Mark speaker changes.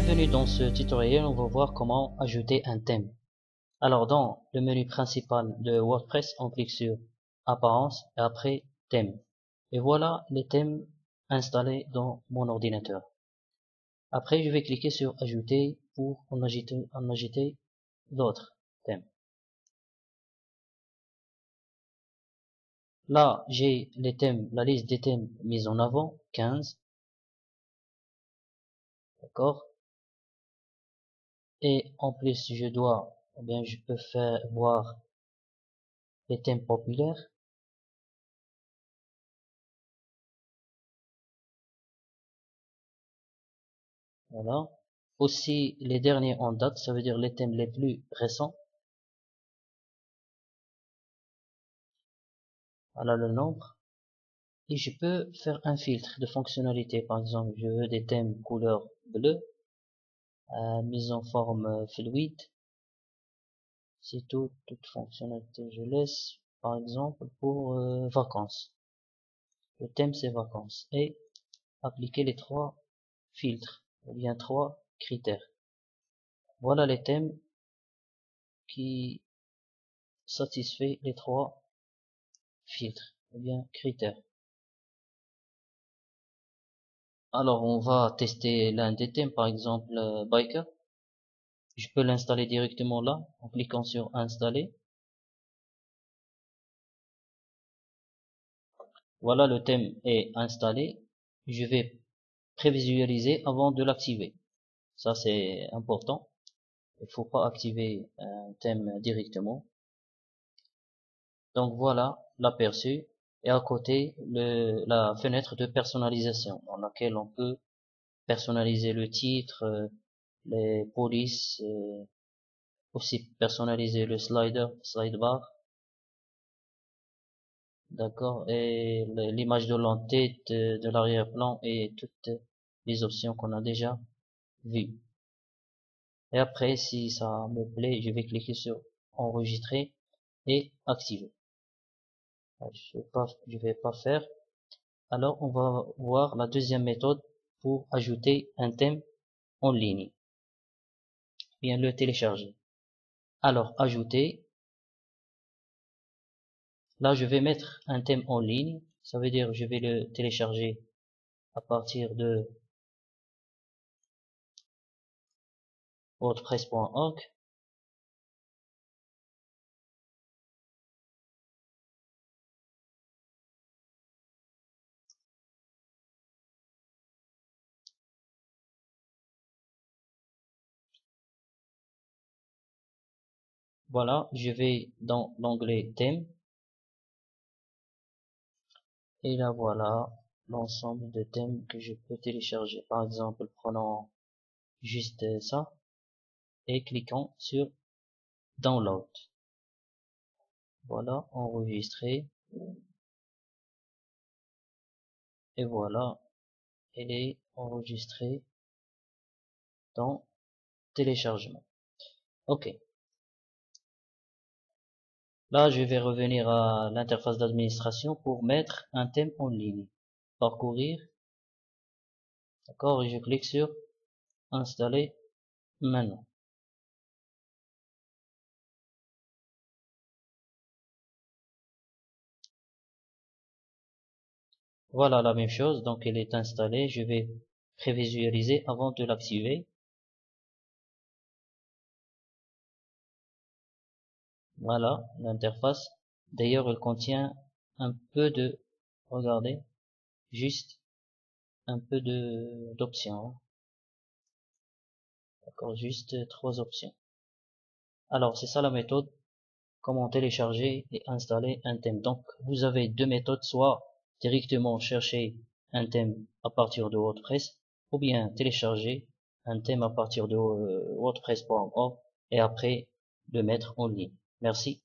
Speaker 1: Bienvenue dans ce tutoriel, on va voir comment ajouter un thème. Alors dans le menu principal de WordPress, on clique sur Apparence et après Thème. Et voilà les thèmes installés dans mon ordinateur. Après je vais cliquer sur Ajouter pour en ajouter d'autres thèmes. Là j'ai les thèmes, la liste des thèmes mis en avant, 15. D'accord. Et en plus je peux faire voir les thèmes populaires. Voilà. Aussi les derniers en date, ça veut dire les thèmes les plus récents. Voilà le nombre. Et je peux faire un filtre de fonctionnalité. Par exemple, je veux des thèmes couleur bleue, mise en forme fluide. C'est toute fonctionnalité. Je laisse, par exemple, pour vacances. Le thème c'est vacances. Et appliquer les 3 filtres, ou bien 3 critères. Voilà les thèmes qui satisfait les 3 filtres, ou bien critères. Alors on va tester l'un des thèmes, par exemple Biker. Je peux l'installer directement là en cliquant sur installer. Voilà, le thème est installé. Je vais prévisualiser avant de l'activer. Ça c'est important. Il faut pas activer un thème directement. Donc voilà l'aperçu et à côté la fenêtre de personnalisation dans laquelle on peut personnaliser le titre, les polices, aussi personnaliser le slide bar, d'accord, et l'image de l'entête, de l'arrière-plan et toutes les options qu'on a déjà vues. Et après, si ça me plaît, je vais cliquer sur enregistrer et activer. Je vais pas faire. Alors, on va voir la deuxième méthode pour ajouter un thème en ligne. Bien le télécharger. Alors, ajouter. Là, je vais mettre un thème en ligne. Ça veut dire je vais le télécharger à partir de wordpress.org. Voilà, je vais dans l'onglet thème. Et là, voilà l'ensemble de thèmes que je peux télécharger. Par exemple, prenons juste ça et cliquons sur Download. Voilà, enregistrer. Et voilà, elle est enregistrée dans téléchargement. Ok. Là, je vais revenir à l'interface d'administration pour mettre un thème en ligne. Parcourir. D'accord, et je clique sur Installer maintenant. Voilà la même chose, donc elle est installée. Je vais prévisualiser avant de l'activer. Voilà l'interface. D'ailleurs, elle contient un peu de, regardez, juste un peu d'options. D'accord, juste 3 options. Alors, c'est ça la méthode. Comment télécharger et installer un thème. Donc, vous avez 2 méthodes, soit directement chercher un thème à partir de WordPress, ou bien télécharger un thème à partir de WordPress.org et après le mettre en ligne. Merci.